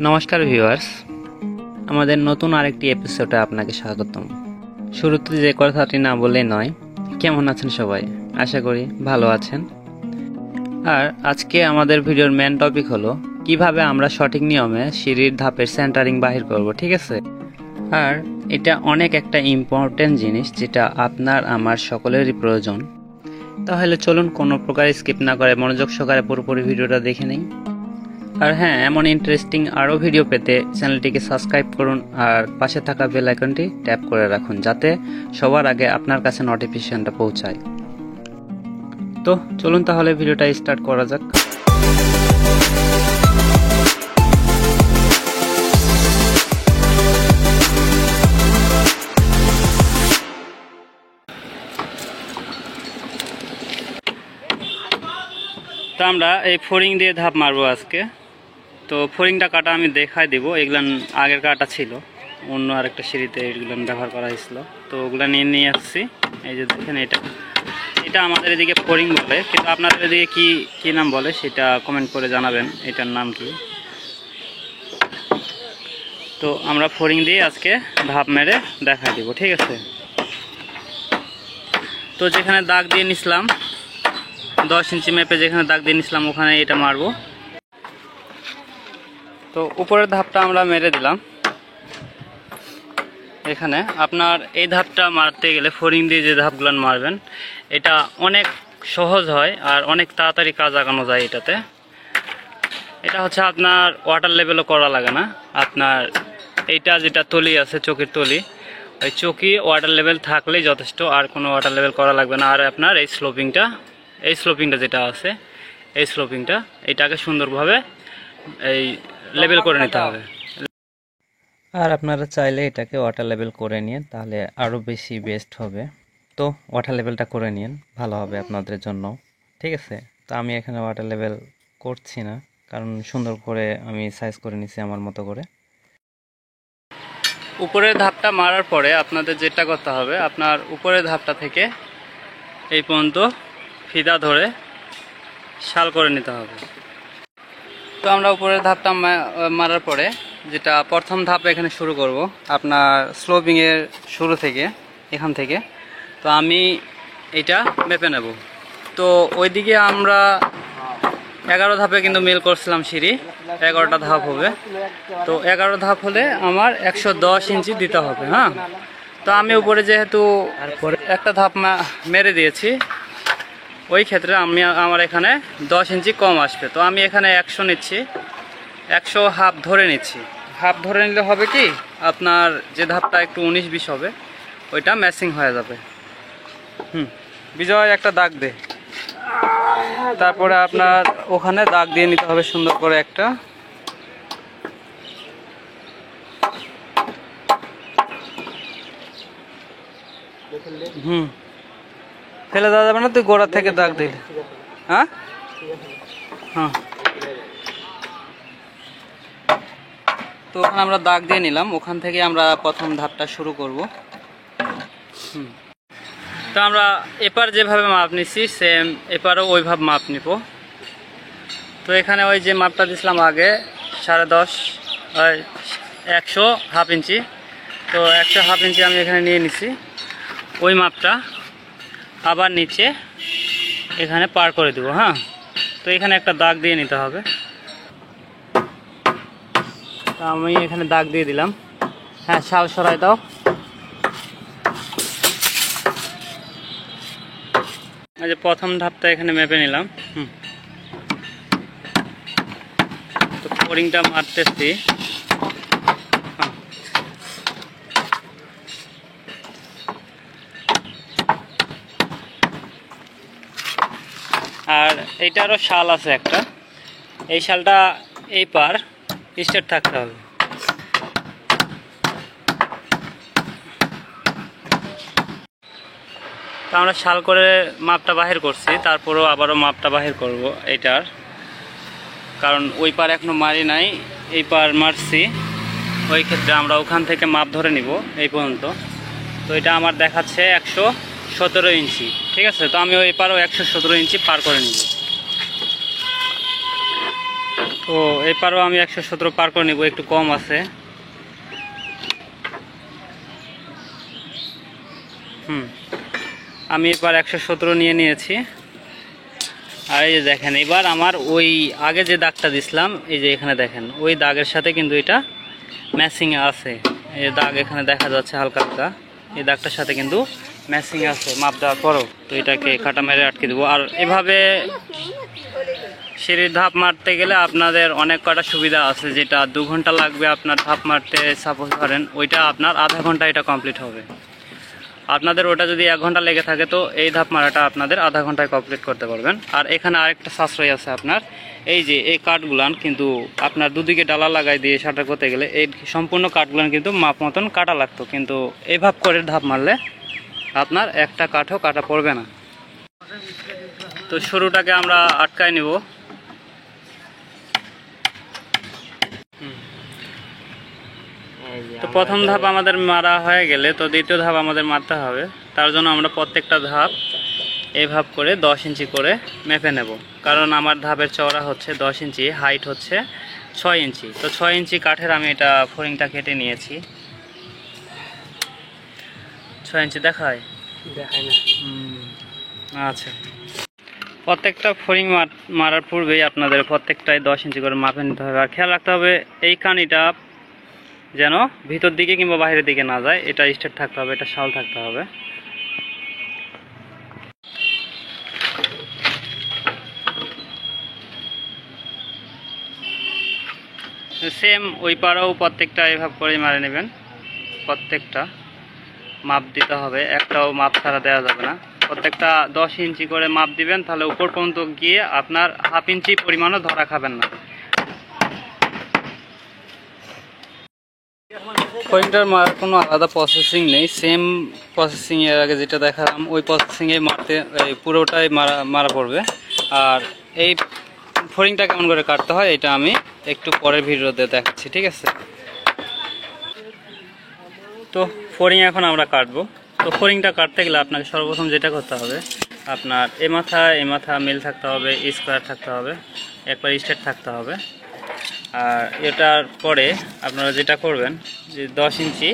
নমস্কার ভিউয়ার্স, আমাদের নতুন আরেকটি এপিসোডে আপনাকে স্বাগতম। শুরুতে যে কথাটি না বললেই নয়, কেমন আছেন সবাই? আশা করি ভালো আছেন। আর আজকে আমাদের ভিডিওর মেন টপিক হলো কিভাবে আমরা সঠিক নিয়মে সিঁড়ির ধাপের সেন্টারিং বাহির করব, ঠিক আছে? আর এটা অনেক একটা ইম্পর্টেন্ট জিনিস যেটা আপনার আমার সকলেরই প্রয়োজন। তাহলে চলুন কোনো প্রকার স্কিপ না করে মনোযোগ সহকারে পুরোপুরি ভিডিওটা দেখে নেই। আর হ্যাঁ, এমন ইন্টারেস্টিং আরও ভিডিও পেতে চ্যানেলটিকে সাবস্ক্রাইব করুন আর পাশে থাকা বেল আইকনটি ট্যাপ করে রাখুন যাতে সবার আগে আপনার কাছে নোটিফিকেশনটা পৌঁছায়। তো চলুন তাহলে ভিডিওটা স্টার্ট করা যাক। তো আমরা এই ফোরিং দিয়ে ধাপ মারবো আজকে। তো ফোরিংটা কাটা আমি দেখাই দিব। এগুলো আগের কাটা ছিল, অন্য আরেকটা সিঁড়িতে এগুলো ব্যবহার করা হয়েছিল, তো ওগুলো নিয়ে আসছি। এই যে দেখেন, এটা আমাদের এদিকে ফোরিং বলে, কিন্তু আপনাদের এদিকে কি নাম বলে সেটা কমেন্ট করে জানাবেন এটার নাম কি। তো আমরা ফোরিং দিয়ে আজকে ধাপ মেরে দেখাই দিব, ঠিক আছে? তো যেখানে দাগ দিয়ে নিছিলাম 10 ইঞ্চি মেপে, যেখানে দাগ দিয়ে নিছিলাম ওখানে এটা মারবো। তো উপরের ধাপটা আমরা মেরে দিলাম। এখানে আপনার এই ধাপটা মারতে গেলে ফোরিং দিয়ে যে ধাপগুলো মারবেন এটা অনেক সহজ হয় আর অনেক তাড়াতাড়ি কাজ আগানো যায় এটাতে। এটা হচ্ছে আপনার ওয়াটার লেভেলও করা লাগে না। আপনার এইটা যেটা তলি আছে, চকির তলি, ওই চকি ওয়াটার লেভেল থাকলেই যথেষ্ট, আর কোনো ওয়াটার লেভেল করা লাগবে না। আর আপনার এই স্লোপিংটা যেটা আছে, এই স্লোপিংটা এইটাকে সুন্দরভাবে এই লেভেল করে নিতে হবে। আর আপনারা চাইলে এটাকে ওয়াটার লেভেল করে নিন, তাহলে আরও বেশি বেস্ট হবে। তো ওয়াটার লেভেলটা করে নিন, ভালো হবে আপনাদের জন্য, ঠিক আছে? তো আমি এখানে ওয়াটার লেভেল করছি না, কারণ সুন্দর করে আমি সাইজ করে নিছি আমার মতো করে। উপরের ধাপটা মারার পরে আপনাদের যেটা করতে হবে, আপনার উপরের ধাপটা থেকে এই পর্যন্ত ফিতা ধরে শাল করে নিতে হবে। তো আমরা উপরের ধাপটা মারার পরে যেটা প্রথম ধাপ এখানে শুরু করব আপনার স্লোপিংয়ের শুরু থেকে, এখান থেকে। তো আমি এটা মেপে নেব। তো ওইদিকে আমরা 11 ধাপে কিন্তু মিল করছিলাম সিঁড়ি, 11টা ধাপ হবে। তো 11 ধাপ হলে আমার 110 ইঞ্চি দিতে হবে। হ্যাঁ, তো আমি উপরে যেহেতু একটা ধাপ মেরে দিয়েছি, ওই ক্ষেত্রে আমার এখানে 10 ইঞ্চি কম আসবে। তো আমি এখানে 100 নিচ্ছি, 100 হাফ ধরে নিচ্ছি। হাফ ধরে নিলে হবে কি, আপনার যে ধাপটা একটু 19-20 হবে ওইটা ম্যাচিং হয়ে যাবে। বিজয় একটা দাগ দে। তারপরে আপনার ওখানে দাগ দিয়ে নিতে হবে সুন্দর করে একটা। ফেলে দেওয়া যাবে না, তুই গোড়া থেকে দাগ দিলে। হ্যাঁ হ্যাঁ, তো ওখানে আমরা দাগ দিয়ে নিলাম, ওখান থেকে আমরা প্রথম ধাপটা শুরু করব। তো আমরা এপার যেভাবে মাপ নিছি সেম এপারও ওইভাবে মাপ নিব। তো এখানে ওই যে মাপটা দিছিলাম আগে 10.5, 100 হাফ ইঞ্চি, তো 100 হাফ ইঞ্চি আমি এখানে নিয়ে নিছি। ওই মাপটা আবার নিচে এখানে পার করে দেব। হ্যাঁ, তো এখানে একটা দাগ দিয়ে নিতে হবে। তো আমি এখানে দাগ দিয়ে দিলাম। হ্যাঁ, শাল সরাই দাও। এই যে প্রথম ধাপটা এখানে মেপে নিলাম। তো ফোরিংটা মারতেছি। আর এইটারও শাল আছে একটা, এই শালটা এই পার স্ট্রেট থাকতে হবে। তো আমরা শাল করে মাপটা বাহির করছি, তারপরেও আবারও মাপটা বাহির করব এইটার, কারণ ওই পার এখনো মারি নাই, এই পার মারছি। ওই ক্ষেত্রে আমরা ওখান থেকে মাপ ধরে নিব এই পর্যন্ত। তো এটা আমার দেখাচ্ছে 117 ইঞ্চি, ঠিক আছে? তো আমি ওই পারও 117 ইঞ্চি পার করে নিব। তো এপারও আমি 117 পার করে নেব, একটু কম আছে। আমি এবার 117 নিয়ে নিয়েছি। আর এই যে দেখেন, এবার আমার ওই আগে যে দাগটা দিছিলাম, এই যে এখানে দেখেন ওই দাগের সাথে কিন্তু এটা ম্যাচিং আছে। এই যে দাগ এখানে দেখা যাচ্ছে হালকা হালকা, এই দাগটার সাথে কিন্তু ম্যাচিং আছে মাপ দেওয়ার পরও। তো এটাকে কাটা মেরে আটকে দেবো। আর এভাবে সিঁড়ির ধাপ মারতে গেলে আপনাদের অনেক কটা সুবিধা আছে। যেটা 2 ঘন্টা লাগবে আপনার ধাপ মারতে, সাপোজ ধরেন ওইটা আপনার আধা ঘন্টা এটা কমপ্লিট হবে। আপনাদের ওটা যদি 1 ঘন্টা লেগে থাকে, তো এই ধাপ মারাটা আপনাদের আধা ঘন্টায় কমপ্লিট করতে পারবেন। আর এখানে আরেকটা সাশ্রয় আছে আপনার, এই যে এই কাঠগুলান কিন্তু আপনার দুদিকে ডালা লাগাই দিয়ে শাটার করতে গেলে এই সম্পূর্ণ কাঠগুলান কিন্তু মাপ মতন কাটা লাগতো, কিন্তু এইভাব করে ধাপ মারলে আপনার একটা কাঠও কাটা পড়বে না। তো শুরুটাকে আমরা আটকায় নিব। তো প্রথম ধাপ আমাদের মারা হয়ে গেলে, তো দ্বিতীয় ধাপ আমাদের মারতে হবে। তার জন্য আমরা প্রত্যেকটা ধাপ এইভাবে করে 10 ইঞ্চি করে মেপে নেব। কারণ আমার ধাপের চওড়া হচ্ছে 10 ইঞ্চি, হাইট হচ্ছে 6 ইঞ্চি। তো 6 ইঞ্চি কাঠের আমি এটা ফোরিংটা কেটে নিয়েছি। 6 ইঞ্চি দেখায় না? আচ্ছা, প্রত্যেকটা ফোরিং মারার পূর্বেই আপনাদের প্রত্যেকটাই 10 ইঞ্চি করে মাপে নিতে হবে। আর খেয়াল রাখতে হবে এই কানিটা যেন ভিতর দিকে কিংবা বাইরের দিকে না যায়, এটা স্ট্রেট থাকতে হবে, এটা শাল থাকতে হবে। সেম ওই পাড়াও প্রত্যেকটা এভাবে করে মারে নেবেন। প্রত্যেকটা মাপ দিতে হবে, একটাও মাপ ছাড়া দেওয়া যাবে না। প্রত্যেকটা 10 ইঞ্চি করে মাপ দিবেন, তাহলে উপর পর্যন্ত গিয়ে আপনার হাফ ইঞ্চি পরিমাণও ধরা খাবেন না। ফোরিংটার মারার কোনো আলাদা প্রসেসিং নেই, সেম প্রসেসিং এর আগে যেটা দেখালাম ওই প্রসেসিংয়ে মারতে পুরোটাই মারা পড়বে। আর এই ফোরিংটা কেমন করে কাটতে হয় এটা আমি একটু পরের ভিডিওতে দেখাচ্ছি, ঠিক আছে? তো ফোরিং এখন আমরা কাটবো। তো ফোরিংটা কাটতে গেলে আপনাকে সর্বপ্রথম যেটা করতে হবে, আপনার এ মাথা মিল থাকতে হবে, স্কোয়ার থাকতে হবে, একবার স্ট্রেট থাকতে হবে। আর এটার পরে আপনারা যেটা করবেন যে 10 ইঞ্চি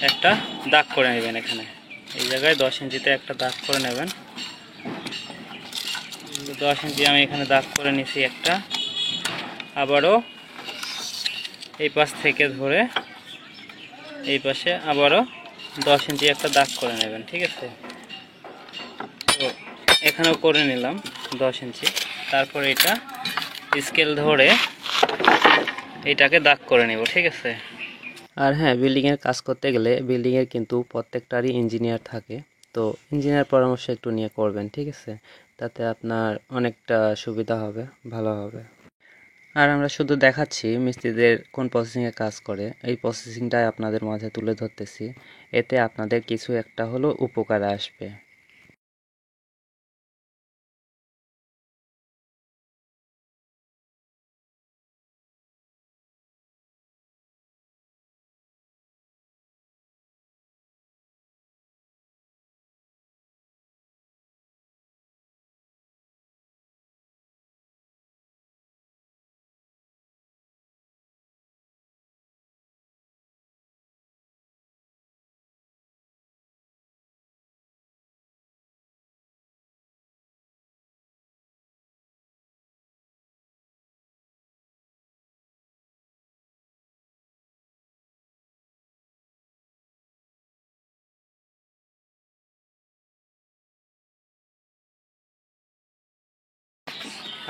একটা দাগ করে নেবেন। এখানে এই জায়গায় 10 ইঞ্চিতে একটা দাগ করে নেবেন। 10 ইঞ্চি আমি এখানে দাগ করে নিছি একটা। আবারও এই পাশ থেকে ধরে এই পাশে আবারও 10 ইঞ্চি একটা দাগ করে নেবেন, ঠিক আছে? তো এখানেও করে নিলাম 10 ইঞ্চি। তারপরে এটা স্কেল ধরে এইটাকে দাগ করে নেব, ঠিক আছে? আর হ্যাঁ, বিল্ডিংয়ের কাজ করতে গেলে বিল্ডিংয়ের কিন্তু প্রত্যেকটারই ইঞ্জিনিয়ার থাকে। তো ইঞ্জিনিয়ার পরামর্শ একটু নিয়ে করবেন, ঠিক আছে? তাতে আপনার অনেকটা সুবিধা হবে, ভালো হবে। আর আমরা শুধু দেখাচ্ছি মিস্ত্রিদের কোন প্রসেসিংয়ে কাজ করে, এই প্রসেসিংটাই আপনাদের মাঝে তুলে ধরতেছি। এতে আপনাদের কিছু একটা হলো উপকার আসবে।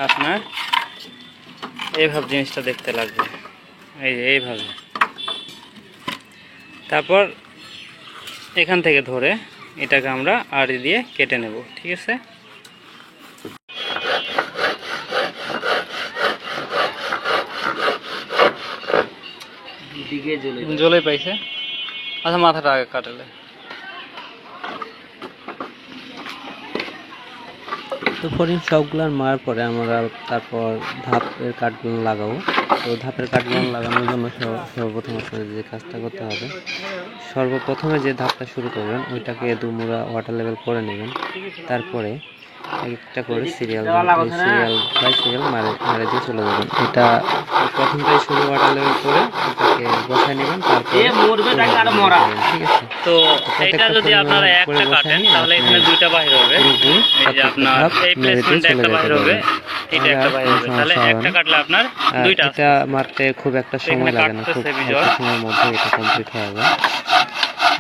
আপনার এইভাবে জিনিসটা দেখতে লাগবে, এই যে এইভাবে। তারপর এখান থেকে ধরে এটাকে আমরা আড়ি দিয়ে কেটে নেব, ঠিক আছে? জলে পাইছে। আচ্ছা, মাথাটা আগে কাটলে। তো ফোরিং সবগুলো মারার পরে আমরা তারপর ধাপের কাঠগুলো লাগাবো। তো ধাপের কাঠগুলো লাগানোর জন্য সর্বপ্রথম আসলে যে কাজটা করতে হবে, সর্বপ্রথমে যে ধাপটা শুরু করবেন ওইটাকে দুমুড়া ওয়াটার লেভেল করে নেবেন। তারপরে একটা করে সিরিয়াল বাই সিরিয়াল মারে দিয়ে চলে যাবেন। এটা প্রথমটাই শুধু ওয়াটার লেভেল করে এটাকে বসায় নেবেন, তারপরে ঠিক আছে। তো এটা যদি আপনারা একটা কাটেন তাহলে এখানে দুইটা বাইর হবে, এই যে আপনার এই প্লেসমেন্টে একটা বাইর হবে, এটা একটা বাইর হবে, তাহলে একটা কাটলে আপনার দুইটা। এটা মারতে খুব একটা সময় লাগে না, খুব অল্প সময়ের মধ্যে এটা কমপ্লিট হয়ে যাবে।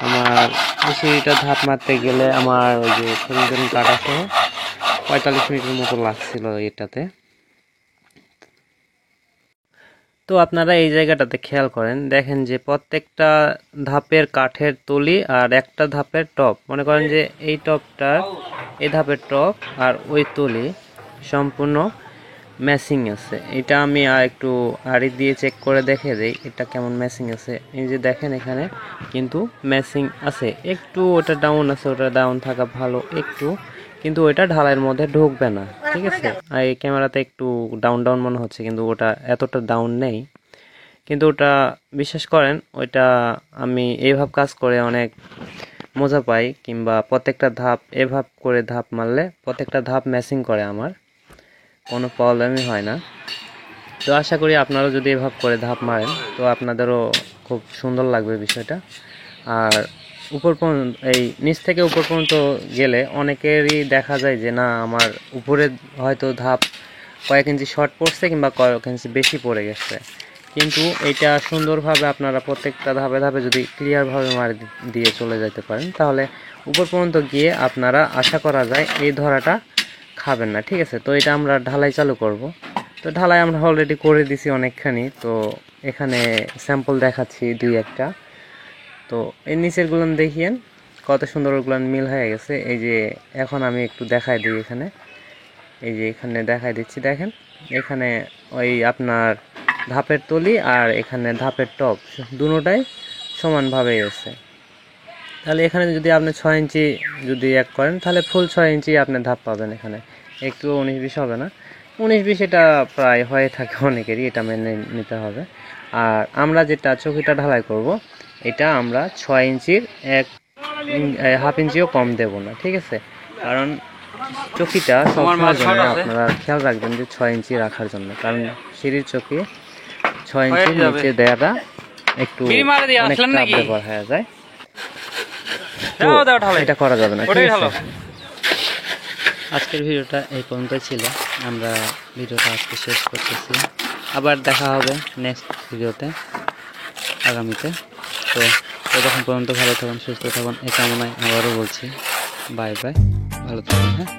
আমার বেশিটা ধাপ মারতে গেলে আমার ওই যে ধরুন কাটা সহ 45 মিনিটের মতো লাগছিল এটাতে। তো আপনারা এই জায়গাটাতে খেয়াল করেন, দেখেন যে প্রত্যেকটা ধাপের কাঠের তলি আর একটা ধাপের টপ, মনে করেন যে এই টপটা এই ধাপের টপ আর ওই তলি সম্পূর্ণ ম্যাচিং আছে। এটা আমি আর একটু আড়ি দিয়ে চেক করে দেখে দিই এটা কেমন ম্যাচিং আছে। এই যে দেখেন এখানে কিন্তু ম্যাচিং আছে, একটু ওটা ডাউন আছে, ওটা ডাউন থাকা ভালো একটু, কিন্তু ওইটা ঢালাইয়ের মধ্যে ঢুকবে না, ঠিক আছে। আর এই ক্যামেরাতে একটু ডাউন ডাউন মনে হচ্ছে, কিন্তু ওটা এতটা ডাউন নেই। কিন্তু ওটা বিশ্বাস করেন, ওইটা আমি এইভাবে কাজ করে অনেক মজা পাই, কিংবা প্রত্যেকটা ধাপ এভাবে করে ধাপ মারলে প্রত্যেকটা ধাপ ম্যাচিং করে, আমার কোনো প্রবলেমই হয় না। তো আশা করি আপনারাও যদি এভাবে করে ধাপ মারেন তো আপনাদেরও খুব সুন্দর লাগবে বিষয়টা। আর উপর পর্যন্ত এই নিচ থেকে উপর পর্যন্ত গেলে অনেকেরই দেখা যায় যে না আমার উপরে হয়তো ধাপ কয়েক ইঞ্চি শর্ট পড়ছে কিংবা কয়েক ইঞ্চি বেশি পড়ে গেছে, কিন্তু এটা সুন্দরভাবে আপনারা প্রত্যেকটা ধাপে ধাপে যদি ক্লিয়ারভাবে মারি দিয়ে চলে যেতে পারেন তাহলে উপর পর্যন্ত গিয়ে আপনারা আশা করা যায় এই ধরাটা খাবেন না, ঠিক আছে। তো এটা আমরা ঢালাই চালু করব। তো ঢালাই আমরা অলরেডি করে দিছি অনেকখানি, তো এখানে স্যাম্পল দেখাচ্ছি দুই একটা। তো এই নিচের গুলো দেখিয়েন কত সুন্দর ওগুলো মিল হয়ে গেছে। এই যে এখন আমি একটু দেখাই দিই এখানে, এই যে এখানে দেখাই দিচ্ছি, দেখেন এখানে ওই আপনার ধাপের তলি আর এখানে ধাপের টপ দুটোটাই সমানভাবে আছে। তাহলে এখানে যদি আপনি 6 ইঞ্চি যদি এক করেন তাহলে ফুল 6 ইঞ্চি আপনি ধাপ পাবেন, এখানে একটু 19-20 হবে না, 19-20 এটা প্রায় হয়ে থাকে অনেকেরই, এটা মেনে নিতে হবে। আর আমরা যেটা চৌকিটা ঢালাই করব এটা আমরা 6 ইঞ্চির হাফ ইঞ্চিও কম দেব না, ঠিক আছে। কারণ চৌকিটা সবসময়ের জন্য আপনারা খেয়াল রাখবেন যে 6 ইঞ্চি রাখার জন্য, কারণ সিঁড়ির চৌকি 6 ইঞ্চির নিচে দেওয়াটা একটু অনেকটা ব্যবহার হয়ে যায়, এটা করা যাবে না, ঠিক আছে। আজকের ভিডিওটা এই পর্যন্তই ছিল, আমরা ভিডিওটা আজকে শেষ করতেছি, আবার দেখা হবে নেক্সট ভিডিওতে আগামীতে। তো ততক্ষণ পর্যন্ত ভালো থাকুন, সুস্থ থাকুন এই কামনায় আবারও বলছি বাই বাই, ভালো থাকুন, হ্যাঁ।